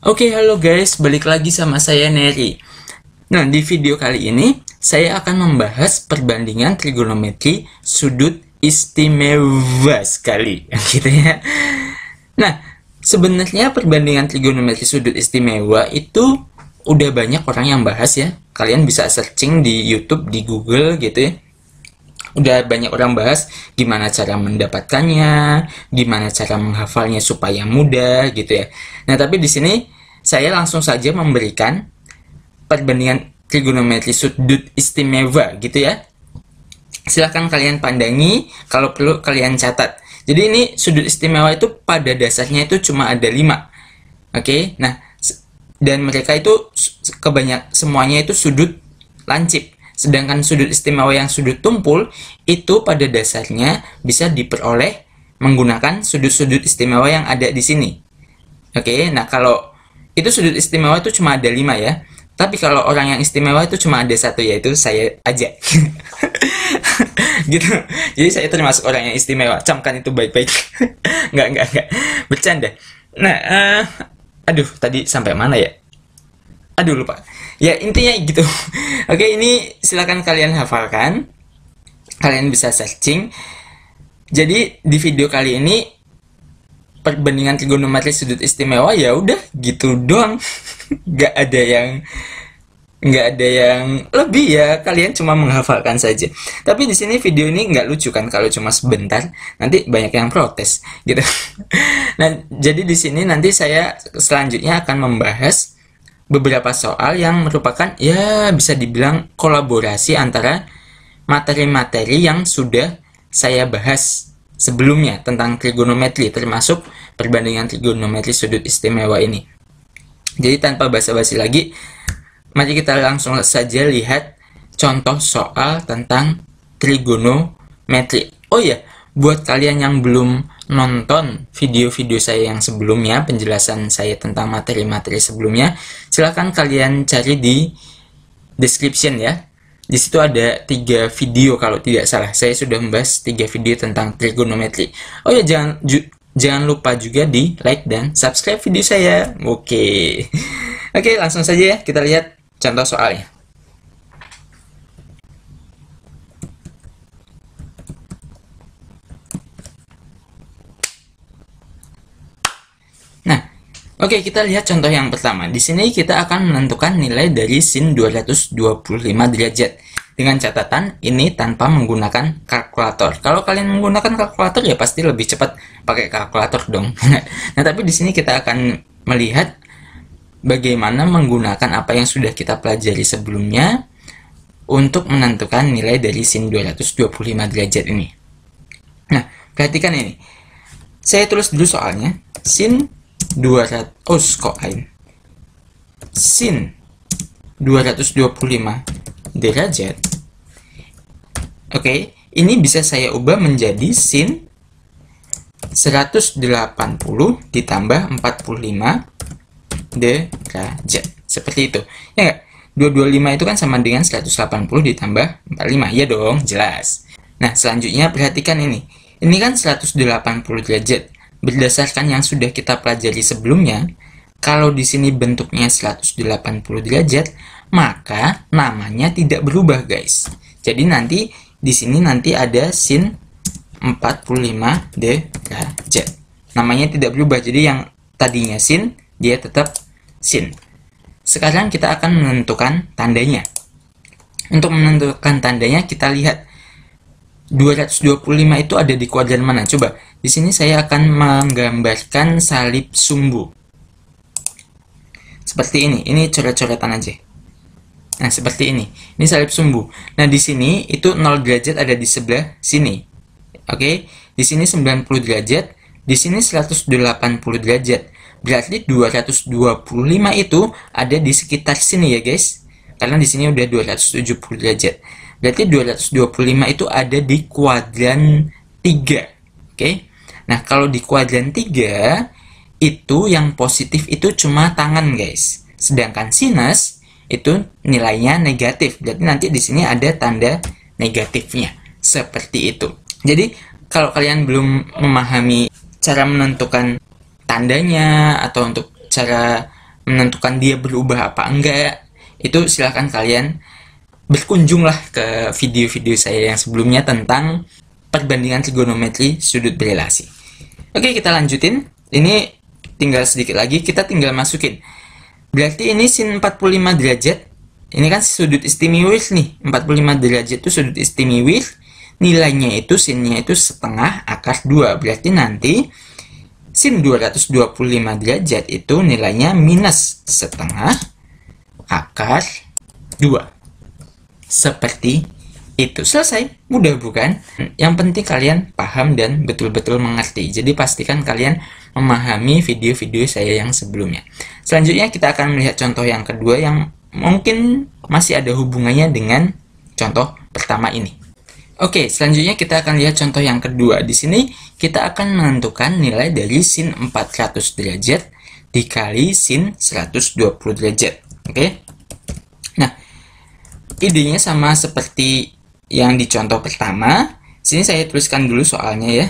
Oke, halo guys, balik lagi sama saya Neri. Nah, di video kali ini saya akan membahas perbandingan trigonometri sudut istimewa sekali, gitu ya. Nah, sebenarnya perbandingan trigonometri sudut istimewa itu udah banyak orang yang bahas ya. Kalian bisa searching di YouTube, di Google gitu ya. Udah banyak orang bahas gimana cara mendapatkannya, gimana cara menghafalnya supaya mudah gitu ya. Nah, tapi di sini saya langsung saja memberikan perbandingan trigonometri sudut istimewa gitu ya. Silahkan kalian pandangi, kalau perlu kalian catat. Jadi ini sudut istimewa itu pada dasarnya itu cuma ada 5. Oke, nah dan mereka itu semuanya itu sudut lancip. Sedangkan sudut istimewa yang sudut tumpul itu pada dasarnya bisa diperoleh menggunakan sudut-sudut istimewa yang ada di sini. Oke, nah kalau itu sudut istimewa itu cuma ada 5 ya. Tapi kalau orang yang istimewa itu cuma ada 1, yaitu saya aja. Gitu. Jadi saya termasuk orang yang istimewa. Camkan itu baik-baik. Enggak. Bercanda. Nah, aduh, tadi sampai mana ya? Aduh, lupa. Ya, intinya gitu. Oke, ini silakan kalian hafalkan. Kalian bisa searching. Jadi, di video kali ini perbandingan trigonometri sudut istimewa ya udah gitu doang. Nggak ada yang lebih ya, kalian cuma menghafalkan saja. Tapi di sini video ini nggak lucu kan kalau cuma sebentar, nanti banyak yang protes gitu. Nah, jadi di sini nanti saya selanjutnya akan membahas beberapa soal yang merupakan ya bisa dibilang kolaborasi antara materi-materi yang sudah saya bahas sebelumnya tentang trigonometri, termasuk perbandingan trigonometri sudut istimewa ini. Jadi tanpa basa-basi lagi, mari kita langsung saja lihat contoh soal tentang trigonometri. Oh ya, buat kalian yang belum nonton video-video saya yang sebelumnya, penjelasan saya tentang materi-materi sebelumnya, silahkan kalian cari di description ya. Di situ ada 3 video kalau tidak salah. Saya sudah membahas 3 video tentang trigonometri. Oh ya, jangan lupa juga di like dan subscribe video saya. Oke, langsung saja ya kita lihat contoh soalnya. Oke, kita lihat contoh yang pertama. Di sini kita akan menentukan nilai dari sin 225 derajat. Dengan catatan, ini tanpa menggunakan kalkulator. Kalau kalian menggunakan kalkulator, ya pasti lebih cepat pakai kalkulator dong. Nah, tapi di sini kita akan melihat bagaimana menggunakan apa yang sudah kita pelajari sebelumnya untuk menentukan nilai dari sin 225 derajat ini. Nah, perhatikan ini. Saya tulis dulu soalnya. Sin 200 sin 225 derajat. Oke, ini bisa saya ubah menjadi sin 180 ditambah 45 derajat. Seperti itu. Ya enggak? 225 itu kan sama dengan 180 ditambah 45. Ya dong, jelas. Nah, selanjutnya perhatikan ini. Ini kan 180 derajat. Berdasarkan yang sudah kita pelajari sebelumnya, kalau di sini bentuknya 180 derajat, maka namanya tidak berubah, guys. Jadi nanti di sini nanti ada sin 45 derajat. Namanya tidak berubah. Jadi yang tadinya sin, dia tetap sin. Sekarang kita akan menentukan tandanya. Untuk menentukan tandanya, kita lihat 225 itu ada di kuadran mana? Coba, di sini saya akan menggambarkan salib sumbu. Seperti ini coret-coretan aja. Nah, seperti ini. Ini salib sumbu. Nah, di sini itu 0 derajat ada di sebelah sini. Oke, di sini 90 derajat, di sini 180 derajat. Berarti 225 itu ada di sekitar sini ya, guys. Karena di sini udah 270 derajat. Berarti 225 itu ada di kuadran 3. Oke. Nah, kalau di kuadran 3 itu yang positif itu cuma tangan, guys. Sedangkan sinus itu nilainya negatif. Berarti nanti di sini ada tanda negatifnya. Seperti itu. Jadi, kalau kalian belum memahami cara menentukan tandanya atau untuk cara menentukan dia berubah apa enggak, itu silahkan kalian berkunjunglah ke video-video saya yang sebelumnya tentang perbandingan trigonometri sudut berelasi. Oke, kita lanjutin. Ini tinggal sedikit lagi, kita tinggal masukin. Berarti ini sin 45 derajat. Ini kan sudut istimewa nih. 45 derajat itu sudut istimewa. Nilainya itu, sinnya itu setengah akar 2. Berarti nanti sin 225 derajat itu nilainya minus setengah akar 2. Seperti itu. Selesai. Mudah bukan? Yang penting kalian paham dan betul-betul mengerti. Jadi pastikan kalian memahami video-video saya yang sebelumnya. Selanjutnya kita akan melihat contoh yang kedua yang mungkin masih ada hubungannya dengan contoh pertama ini. Oke, selanjutnya kita akan lihat contoh yang kedua. Di sini kita akan menentukan nilai dari sin 400 derajat dikali sin 120 derajat. Oke. Nah, idenya sama seperti yang di contoh pertama. Sini saya tuliskan dulu soalnya ya.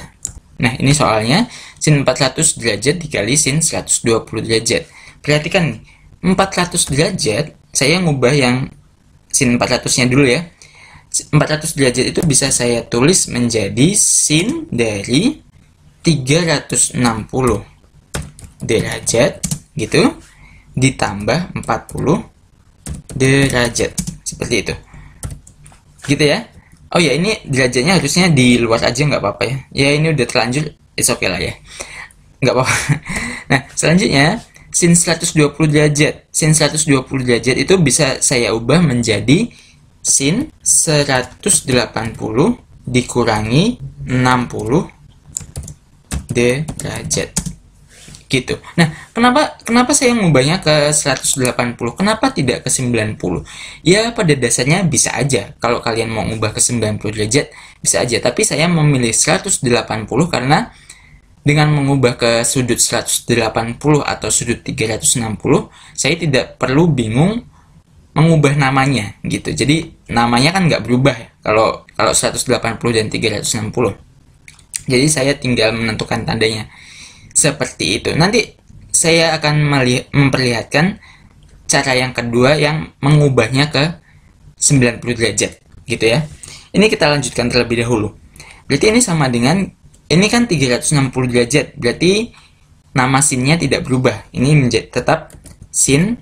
Nah, ini soalnya sin 400 derajat dikali sin 120 derajat. Perhatikan nih, 400 derajat, saya ngubah yang sin 400-nya dulu ya. 400 derajat itu bisa saya tulis menjadi sin dari 360 derajat gitu ditambah 40 derajat. Seperti itu. Gitu ya. Oh ya, ini derajatnya harusnya di luar aja, nggak apa-apa ya. Ya, ini udah terlanjur, it's okay lah ya. Nggak apa-apa. Nah, selanjutnya, sin 120 derajat. Sin 120 derajat itu bisa saya ubah menjadi sin 180 dikurangi 60 derajat. Gitu. Nah, kenapa saya mengubahnya ke 180? Kenapa tidak ke 90? Ya, pada dasarnya bisa aja. Kalau kalian mau ubah ke 90 derajat, bisa aja. Tapi saya memilih 180 karena dengan mengubah ke sudut 180 atau sudut 360, saya tidak perlu bingung mengubah namanya gitu. Jadi namanya kan nggak berubah ya kalau 180 dan 360. Jadi saya tinggal menentukan tandanya. Seperti itu. Nanti saya akan memperlihatkan cara yang kedua yang mengubahnya ke 90 derajat gitu ya. Ini kita lanjutkan terlebih dahulu. Berarti ini sama dengan, ini kan 360 derajat. Berarti nama sinnya tidak berubah. Ini menjadi tetap sin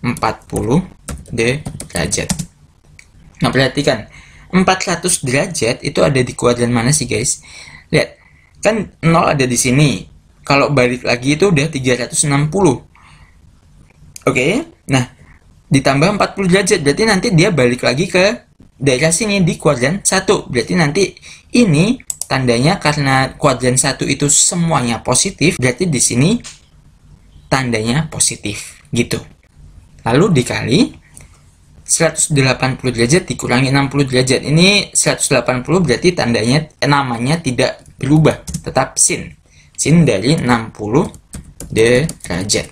40 derajat. Nah, perhatikan 400 derajat itu ada di kuadran mana sih guys? Lihat, kan 0 ada di sini. Kalau balik lagi itu udah 360. Oke. Nah, ditambah 40 derajat. Berarti nanti dia balik lagi ke daerah sini di kuadran 1. Berarti nanti ini tandanya karena kuadran 1 itu semuanya positif. Berarti di sini tandanya positif. Gitu. Lalu dikali 180 derajat dikurangi 60 derajat. Ini 180 berarti tandanya, namanya tidak berubah, tetap sin. Sin dari 60 derajat.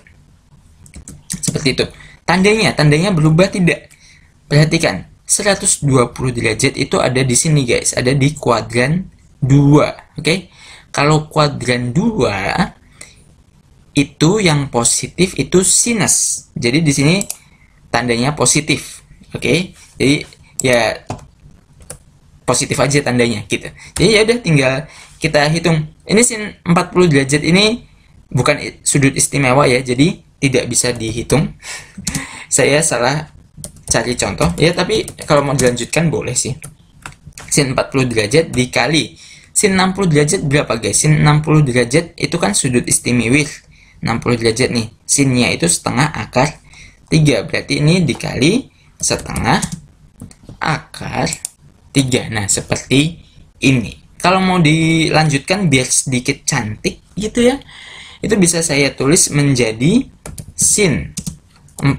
Seperti itu. Tandanya berubah tidak? Perhatikan, 120 derajat itu ada di sini guys, ada di kuadran 2. Oke. Kalau kuadran 2 itu yang positif itu sinus. Jadi di sini tandanya positif. Oke. Jadi ya positif aja tandanya gitu. Jadi ya udah tinggal kita hitung. Ini sin 40 derajat ini bukan sudut istimewa ya, jadi tidak bisa dihitung. Saya salah cari contoh ya, tapi kalau mau dilanjutkan boleh sih. Sin 40 derajat dikali sin 60 derajat berapa guys? Sin 60 derajat itu kan sudut istimewa 60 derajat nih. Sinnya itu setengah akar 3. Berarti ini dikali setengah akar 3. Nah, seperti ini. Kalau mau dilanjutkan biar sedikit cantik gitu ya, itu bisa saya tulis menjadi sin 40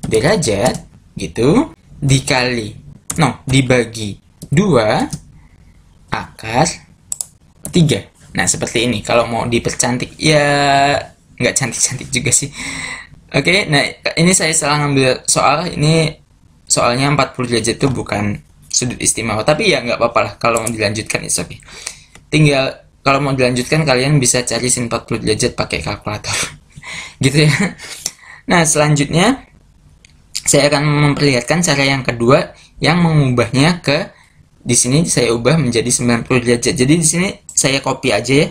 derajat gitu dibagi 2 akar 3. Nah, seperti ini. Kalau mau dipercantik, ya nggak cantik-cantik juga sih. Oke, nah ini saya salah ngambil soal. Ini soalnya 40 derajat itu bukan sudut istimewa. Tapi ya nggak apa-apa lah. Kalau mau dilanjutkan, it's okay. Tinggal, kalau mau dilanjutkan, kalian bisa cari sin 40 derajat pakai kalkulator. gitu ya. Nah, selanjutnya saya akan memperlihatkan cara yang kedua yang mengubahnya ke, di sini saya ubah menjadi 90 derajat. Jadi di sini saya copy aja ya,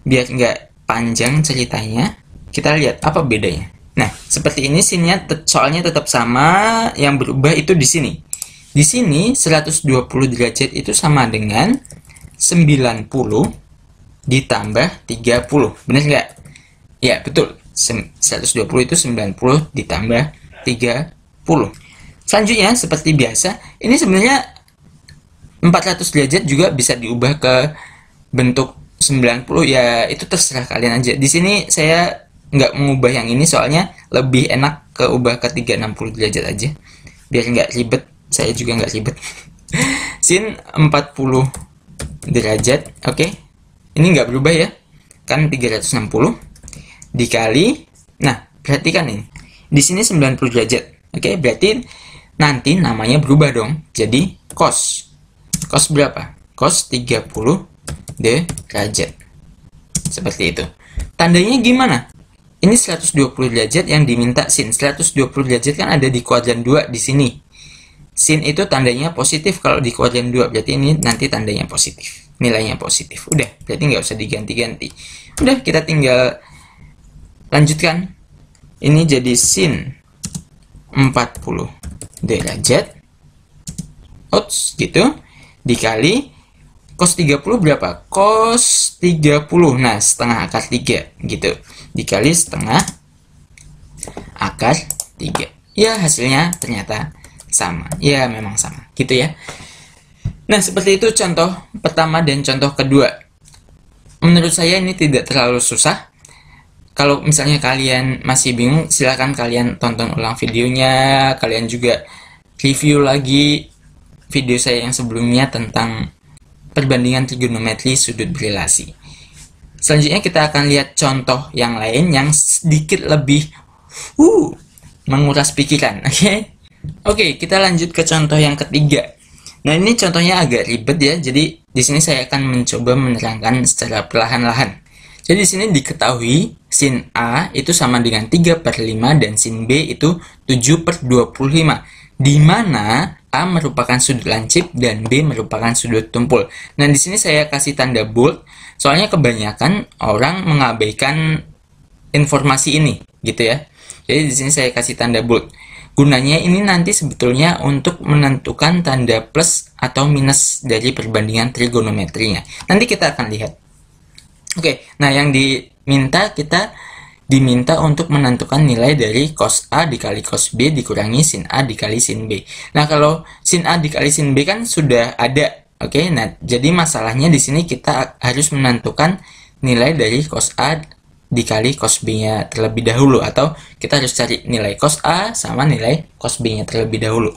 biar nggak panjang ceritanya. Kita lihat apa bedanya. Nah, seperti ini sinnya soalnya tetap sama, yang berubah itu di sini. Di sini 120 derajat itu sama dengan 90 ditambah 30. Benar nggak? Ya, betul. 120 itu 90 ditambah 30. Selanjutnya, seperti biasa, ini sebenarnya 400 derajat juga bisa diubah ke bentuk 90, ya itu terserah kalian aja. Di sini saya nggak mengubah yang ini, soalnya lebih enak ke ubah ke 360 derajat aja. Biar nggak ribet, saya juga nggak ribet. Sin 40 derajat, oke. Ini nggak berubah ya, kan 360 dikali, nah perhatikan ini, di sini 90 derajat. Oke, berarti nanti namanya berubah dong. Jadi cos. Cos berapa? Cos 30 derajat. Seperti itu. Tandanya gimana? Ini 120 derajat yang diminta sin. 120 derajat kan ada di kuadran 2 di sini. Sin itu tandanya positif kalau di kuadran 2. Berarti ini nanti tandanya positif. Nilainya positif. Udah, berarti nggak usah diganti-ganti. Udah, kita tinggal lanjutkan. Ini jadi sin 40 derajat, outs, gitu, dikali cos 30 berapa? Cos 30, nah setengah akar 3, gitu, dikali setengah akar 3. Ya, hasilnya ternyata sama. Ya, memang sama, gitu ya. Nah, seperti itu contoh pertama dan contoh kedua. Menurut saya ini tidak terlalu susah. Kalau misalnya kalian masih bingung, silahkan kalian tonton ulang videonya. Kalian juga review lagi video saya yang sebelumnya tentang perbandingan trigonometri sudut berelasi. Selanjutnya kita akan lihat contoh yang lain yang sedikit lebih menguras pikiran. Oke, kita lanjut ke contoh yang ketiga. Nah, ini contohnya agak ribet ya. Jadi di sini saya akan mencoba menerangkan secara perlahan-lahan. Jadi di sini diketahui sin A itu sama dengan 3/5 dan sin B itu 7/25. Di mana A merupakan sudut lancip dan B merupakan sudut tumpul. Nah, di sini saya kasih tanda bold, soalnya kebanyakan orang mengabaikan informasi ini, gitu ya. Jadi di sini saya kasih tanda bold. Gunanya ini nanti sebetulnya untuk menentukan tanda plus atau minus dari perbandingan trigonometrinya. Nanti kita akan lihat. Oke, nah yang kita diminta untuk menentukan nilai dari cos A dikali cos B dikurangi sin A dikali sin B. Nah, kalau sin A dikali sin B kan sudah ada. Oke, nah jadi masalahnya di sini kita harus menentukan nilai dari cos A dikali cos B-nya terlebih dahulu, atau kita harus cari nilai cos A sama nilai cos B-nya terlebih dahulu.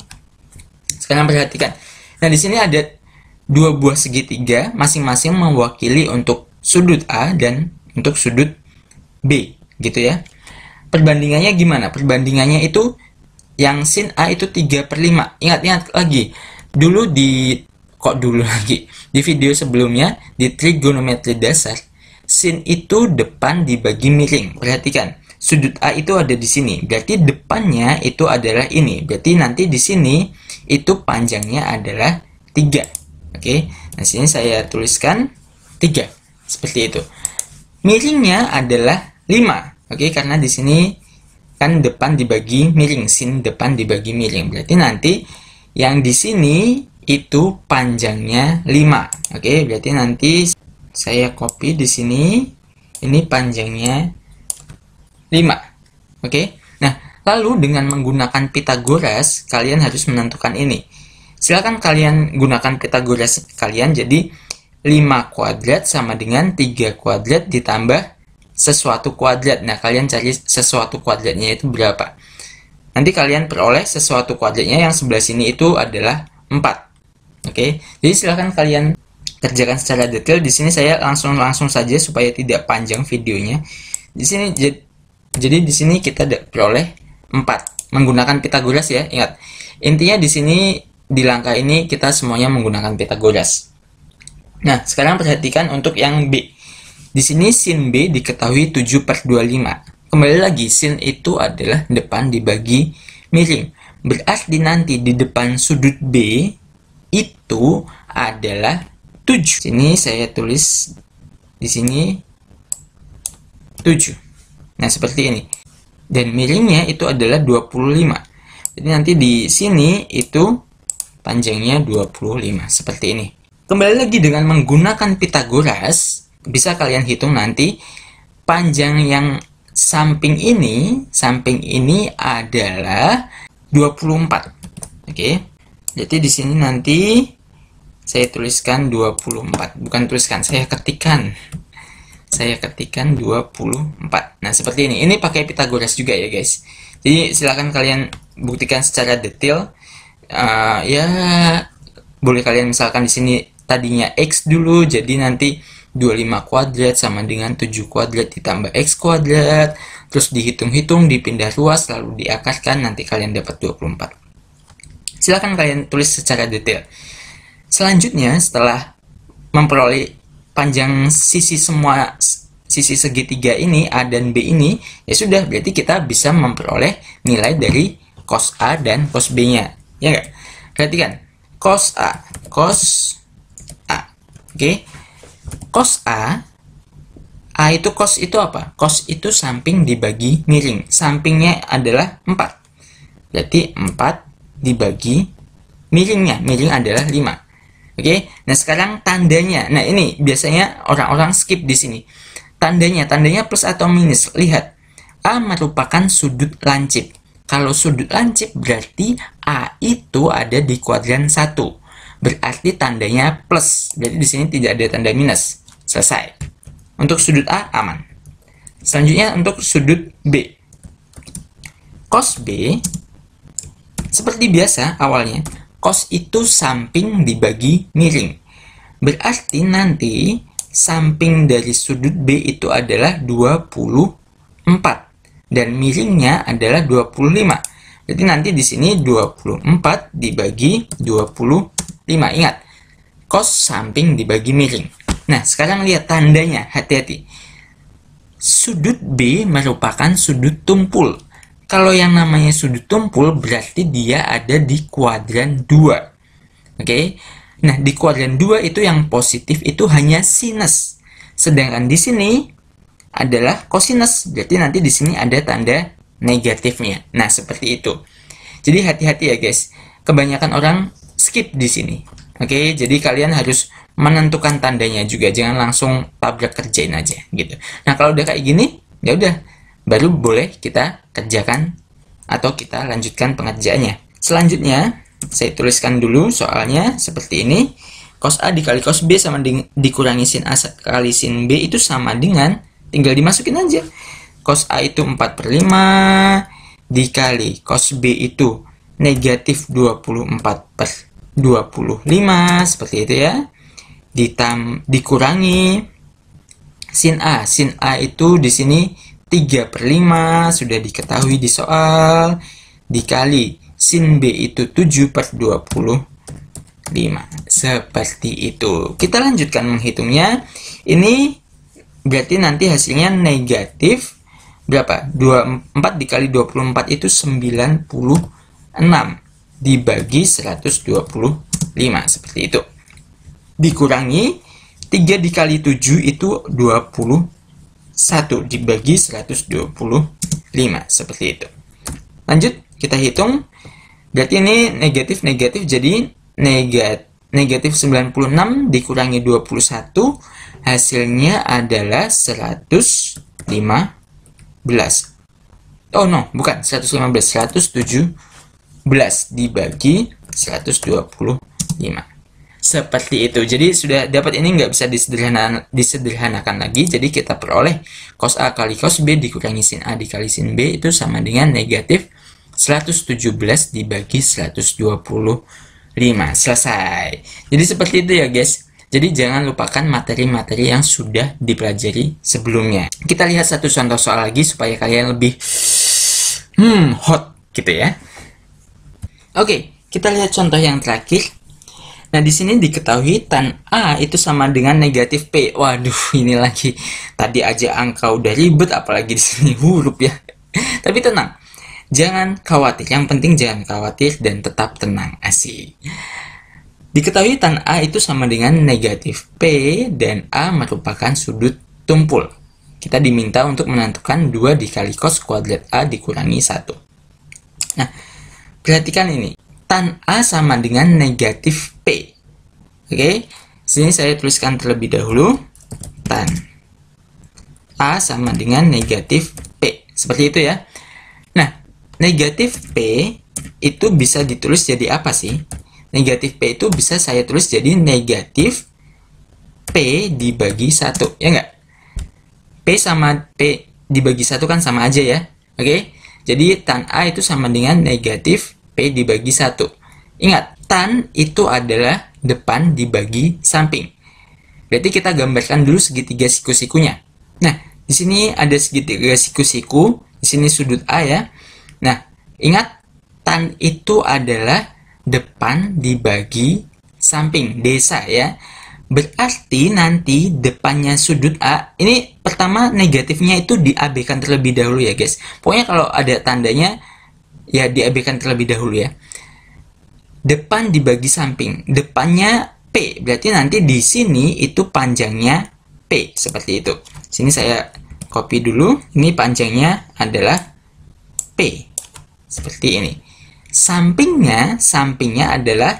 Sekarang perhatikan. Nah, di sini ada dua buah segitiga masing-masing mewakili untuk sudut A dan untuk sudut B, gitu ya. Perbandingannya gimana? Perbandingannya itu yang sin A itu 3/5. Ingat-ingat lagi. Di video sebelumnya di trigonometri dasar, sin itu depan dibagi miring. Perhatikan, sudut A itu ada di sini. Berarti depannya itu adalah ini. Berarti nanti di sini itu panjangnya adalah 3. Oke. Nah, sini saya tuliskan 3. Seperti itu. Miringnya adalah 5. Oke, karena di sini kan depan dibagi miring, sin depan dibagi miring. Berarti nanti yang di sini itu panjangnya 5. Oke, berarti nanti saya copy di sini. Ini panjangnya 5. Oke. Nah, lalu dengan menggunakan Pythagoras, kalian harus menentukan ini. Silakan kalian gunakan Pythagoras kalian. Jadi 5 kuadrat sama dengan 3 kuadrat ditambah sesuatu kuadrat. Nah, kalian cari sesuatu kuadratnya itu berapa. Nanti kalian peroleh sesuatu kuadratnya yang sebelah sini itu adalah 4. Oke. Jadi silakan kalian kerjakan secara detail. Di sini saya langsung saja supaya tidak panjang videonya. Di sini jadi di sini kita peroleh 4 menggunakan Pythagoras ya. Ingat. Intinya di sini di langkah ini kita semuanya menggunakan Pythagoras. Nah, sekarang perhatikan untuk yang B. Di sini sin B diketahui 7/25. Kembali lagi, sin itu adalah depan dibagi miring. Berarti nanti di depan sudut B itu adalah 7. Sini saya tulis di sini 7. Nah, seperti ini. Dan miringnya itu adalah 25. Jadi nanti di sini itu panjangnya 25 seperti ini. Kembali lagi dengan menggunakan Pythagoras, bisa kalian hitung nanti panjang yang samping ini adalah 24. Oke. Jadi di sini nanti saya tuliskan 24. Bukan tuliskan, saya ketikkan. Saya ketikkan 24. Nah, seperti ini. Ini pakai Pythagoras juga ya, guys. Jadi silakan kalian buktikan secara detail. Ya, boleh kalian misalkan di sini tadinya X dulu, jadi nanti 25 kuadrat sama dengan 7 kuadrat ditambah X kuadrat, terus dihitung-hitung, dipindah ruas, lalu diakarkan, nanti kalian dapat 24. Silakan kalian tulis secara detail. Selanjutnya, setelah memperoleh panjang sisi segitiga ini, A dan B ini, ya sudah, berarti kita bisa memperoleh nilai dari cos A dan cos B-nya. Ya nggak? Perhatikan, cos A. Oke. Cos A itu cos itu apa? Cos itu samping dibagi miring. Sampingnya adalah 4. Berarti 4 dibagi miringnya. Miring adalah 5. Oke. Nah, sekarang tandanya. Nah, ini biasanya orang-orang skip di sini. Tandanya plus atau minus. Lihat. A merupakan sudut lancip. Kalau sudut lancip berarti A itu ada di kuadran 1. Berarti tandanya plus. Jadi di sini tidak ada tanda minus. Selesai. Untuk sudut A aman. Selanjutnya untuk sudut B. Cos B seperti biasa awalnya. Cos itu samping dibagi miring. Berarti nanti samping dari sudut B itu adalah 24. Dan miringnya adalah 25. Jadi nanti di sini 24 dibagi 25. Ingat, cos samping dibagi miring. Nah, sekarang lihat tandanya, hati-hati. Sudut B merupakan sudut tumpul. Kalau yang namanya sudut tumpul berarti dia ada di kuadran 2. Oke. Nah, di kuadran 2 itu yang positif itu hanya sinus. Sedangkan di sini adalah kosinus. Berarti nanti di sini ada tanda negatifnya. Nah, seperti itu. Jadi hati-hati ya, guys. Kebanyakan orang skip di sini. Oke, jadi kalian harus menentukan tandanya juga. Jangan langsung tabrak kerjain aja gitu. Nah, kalau udah kayak gini, ya udah, baru boleh kita kerjakan atau kita lanjutkan pengerjaannya. Selanjutnya, saya tuliskan dulu soalnya seperti ini. Cos A dikali cos B sama dikurangi sin A kali sin B itu sama dengan, tinggal dimasukin aja. Cos A itu 4/5 dikali cos B itu negatif 24/25 seperti itu ya. Dikurangi sin A. Sin A itu di sini 3/5 sudah diketahui di soal, dikali sin B itu 7/25. Seperti itu. Kita lanjutkan menghitungnya. Ini berarti nanti hasilnya negatif berapa? 24 dikali 24 itu 96 dibagi 125 seperti itu. Dikurangi 3 dikali 7 itu 21 dibagi 125 seperti itu. Lanjut kita hitung. Berarti ini negatif jadi negatif 96 dikurangi 21 hasilnya adalah 115. Oh no, bukan 115, 117 dibagi 125. Seperti itu. Jadi sudah dapat ini, nggak bisa disederhanakan lagi. Jadi kita peroleh cos A kali cos B dikurangi sin A dikali sin B itu sama dengan negatif 117 dibagi 125. Selesai. Jadi seperti itu ya guys. Jadi jangan lupakan materi-materi yang sudah dipelajari sebelumnya. Kita lihat satu contoh soal lagi supaya kalian lebih hot gitu ya. Oke, kita lihat contoh yang terakhir. Nah, di sini diketahui tan A itu sama dengan negatif P. Waduh, ini lagi. Tadi aja angka udah ribet, apalagi di sini huruf ya. Tapi tenang, jangan khawatir. Yang penting jangan khawatir dan tetap tenang. Asik. Diketahui tan A itu sama dengan negatif P dan A merupakan sudut tumpul. Kita diminta untuk menentukan 2 dikali cos kuadrat A dikurangi 1. Nah, perhatikan ini. Tan A sama dengan negatif P. Oke, sini saya tuliskan terlebih dahulu. Tan A sama dengan negatif P. Seperti itu ya. Nah, negatif P itu bisa ditulis jadi apa sih? Negatif P itu bisa saya tulis jadi negatif P dibagi 1, ya nggak? P sama P dibagi 1 kan sama aja ya. Oke, jadi tan A itu sama dengan negatif P dibagi 1. Ingat, tan itu adalah depan dibagi samping. Berarti kita gambarkan dulu segitiga siku-sikunya. Nah, di sini ada segitiga siku-siku, di sini sudut A ya. Nah, ingat, tan itu adalah depan dibagi samping, desa ya. Berarti nanti depannya sudut A, ini pertama negatifnya itu diabaikan terlebih dahulu ya guys. Pokoknya kalau ada tandanya, ya diabaikan terlebih dahulu ya. Depan dibagi samping, depannya P, berarti nanti di sini itu panjangnya P, seperti itu. Sini saya copy dulu, ini panjangnya adalah P, seperti ini. Sampingnya adalah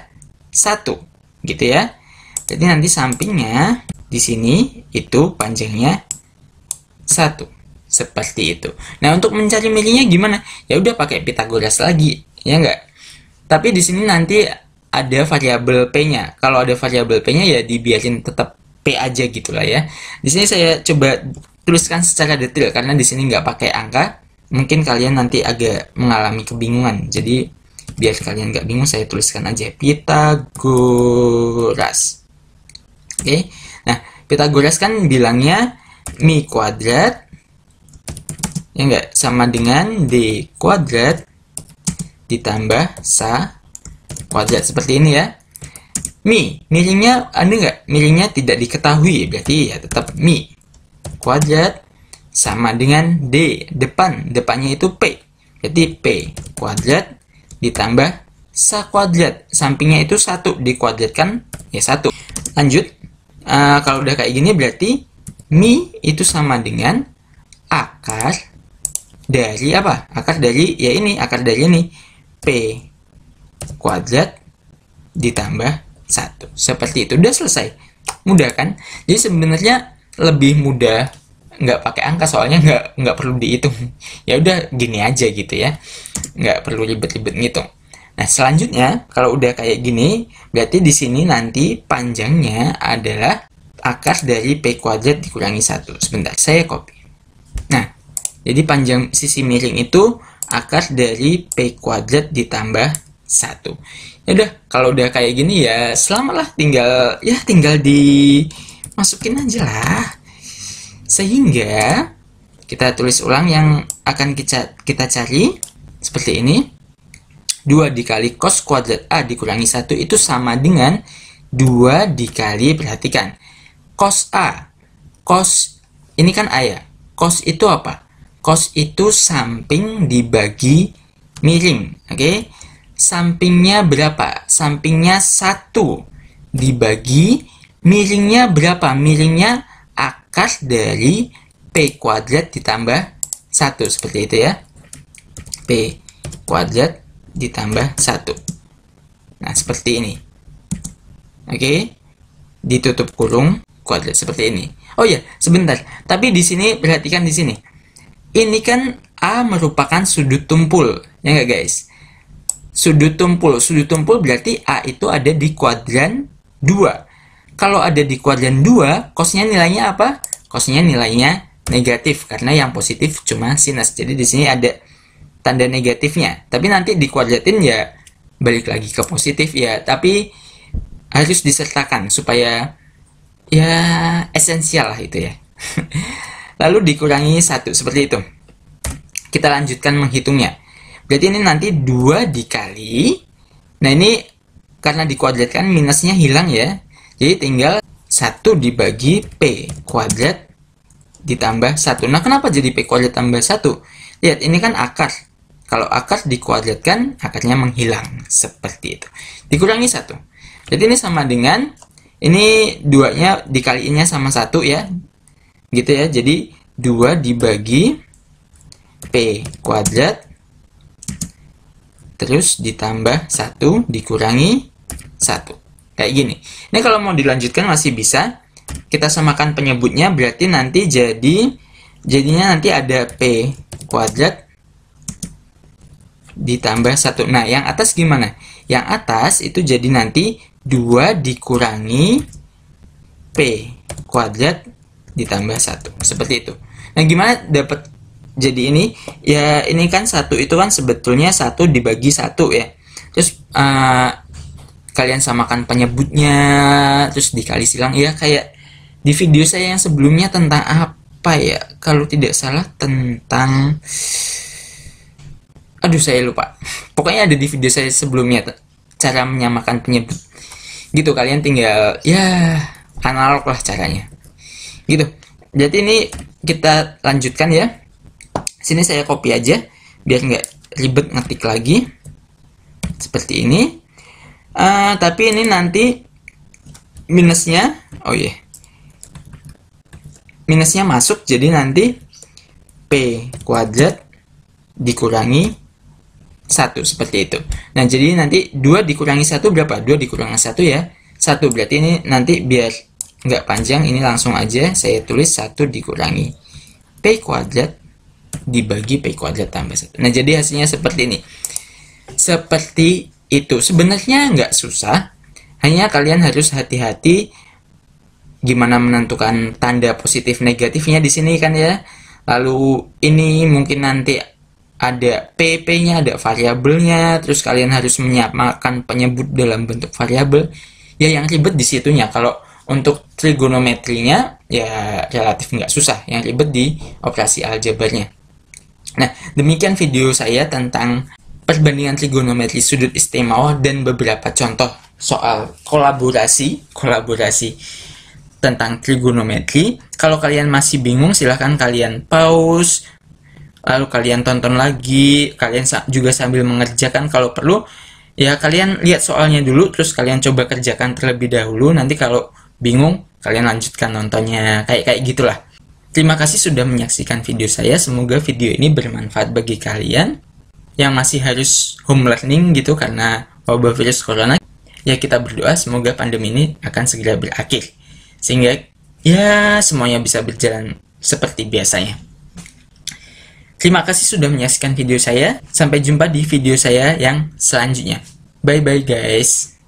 1, gitu ya. Jadi nanti sampingnya di sini itu panjangnya 1, seperti itu. Nah, untuk mencari miringnya gimana? Ya udah pakai Pitagoras lagi, ya enggak? Tapi di sini nanti ada variabel P-nya. Kalau ada variabel P-nya ya dibiarin tetap P aja gitulah ya. Di sini saya coba tuliskan secara detail karena di sini nggak pakai angka. Mungkin kalian nanti agak mengalami kebingungan. Jadi biar kalian nggak bingung, saya tuliskan aja Pitagoras. Oke. Nah, Pitagoras kan bilangnya mi kuadrat ya enggak sama dengan d kuadrat ditambah sa kuadrat, seperti ini ya. Miringnya ada nggak? Miringnya tidak diketahui, berarti ya tetap mi kuadrat sama dengan d, depannya itu p, berarti p kuadrat ditambah sa kuadrat, sampingnya itu 1 dikuadratkan ya 1. Lanjut, kalau udah kayak gini berarti mi itu sama dengan akar dari apa? Akar dari ya ini, akar dari ini p kuadrat ditambah 1. Seperti itu, udah selesai. Mudah kan? Jadi sebenarnya lebih mudah nggak pakai angka, soalnya nggak perlu dihitung. Ya udah gini aja gitu ya, nggak perlu ribet-ribet ngitung. Nah, selanjutnya kalau udah kayak gini berarti di sini nanti panjangnya adalah akar dari p kuadrat dikurangi 1. Sebentar, saya copy. Nah, jadi panjang sisi miring itu akar dari p kuadrat ditambah 1. Ya udah, kalau udah kayak gini ya selamat lah, tinggal dimasukin aja lah. Sehingga kita tulis ulang yang akan kita cari seperti ini. 2 dikali cos kuadrat A dikurangi 1 itu sama dengan 2 dikali, perhatikan, cos A. Cos ini kan A ya. Cos itu apa? Cos itu samping dibagi miring. Oke. Sampingnya berapa? Sampingnya 1 dibagi miringnya berapa? Miringnya akar dari p kuadrat ditambah 1, seperti itu ya. P kuadrat ditambah 1. Nah, seperti ini. Oke. Ditutup kurung kuadrat seperti ini. Oh ya, sebentar. Tapi di sini perhatikan di sini. Ini kan A merupakan sudut tumpul, ya nggak guys? Sudut tumpul berarti A itu ada di kuadran 2. Kalau ada di kuadran 2, cosnya nilainya apa? Cosnya nilainya negatif, karena yang positif cuma sinus. Jadi di sini ada tanda negatifnya. Tapi nanti dikuadratin ya balik lagi ke positif ya. Tapi harus disertakan supaya ya esensial lah itu ya. Lalu dikurangi 1, seperti itu. Kita lanjutkan menghitungnya. Berarti ini nanti 2 dikali. Nah, ini karena dikuadratkan minusnya hilang ya. Jadi tinggal 1 dibagi P kuadrat ditambah 1. Nah, kenapa jadi P kuadrat tambah 1? Lihat, ini kan akar. Kalau akar dikuadratkan, akarnya menghilang. Seperti itu. Dikurangi 1. Jadi ini sama dengan, ini 2-nya dikaliinnya sama 1 ya. Gitu ya, jadi 2 dibagi P kuadrat, terus ditambah 1 dikurangi 1. Kayak gini. Ini kalau mau dilanjutkan masih bisa. Kita samakan penyebutnya, berarti nanti jadinya nanti ada P kuadrat ditambah 1. Nah, yang atas gimana? Yang atas itu jadi nanti 2 dikurangi P kuadrat ditambah 1. Seperti itu. Nah, gimana dapat jadi ini? Ya, ini kan 1 itu kan sebetulnya 1 dibagi 1 ya. Terus kalian samakan penyebutnya, terus dikali silang ya, kayak di video saya yang sebelumnya tentang apa ya, kalau tidak salah tentang, aduh saya lupa, pokoknya ada di video saya sebelumnya cara menyamakan penyebut gitu. Kalian tinggal ya analog lah caranya gitu. Jadi ini kita lanjutkan ya. Sini saya copy aja biar nggak ribet ngetik lagi seperti ini. Tapi ini nanti minusnya, oh iya, minusnya masuk, jadi nanti P kuadrat dikurangi 1 seperti itu. Nah, jadi nanti 2 dikurangi 1 berapa? 2 dikurangi 1 ya 1, berarti ini nanti biar nggak panjang, ini langsung aja saya tulis 1 dikurangi P kuadrat dibagi P kuadrat tambah 1. Nah, jadi hasilnya seperti ini. Seperti itu. Sebenarnya nggak susah, hanya kalian harus hati-hati gimana menentukan tanda positif negatifnya di sini kan ya. Lalu ini mungkin nanti ada PP-nya, ada variabelnya, terus kalian harus menyamakan penyebut dalam bentuk variabel. Ya, yang ribet di situnya. Kalau untuk trigonometrinya ya relatif nggak susah, yang ribet di operasi aljabarnya. Nah, demikian video saya tentang perbandingan trigonometri sudut istimewa dan beberapa contoh soal kolaborasi tentang trigonometri. Kalau kalian masih bingung, silahkan kalian pause, lalu kalian tonton lagi, kalian juga sambil mengerjakan kalau perlu. Ya, kalian lihat soalnya dulu, terus kalian coba kerjakan terlebih dahulu. Nanti kalau bingung, kalian lanjutkan nontonnya, kayak gitulah. Terima kasih sudah menyaksikan video saya. Semoga video ini bermanfaat bagi kalian yang masih harus home learning gitu karena wabah virus corona. Ya, kita berdoa semoga pandemi ini akan segera berakhir, sehingga ya semuanya bisa berjalan seperti biasanya. Terima kasih sudah menyaksikan video saya. Sampai jumpa di video saya yang selanjutnya. Bye bye guys.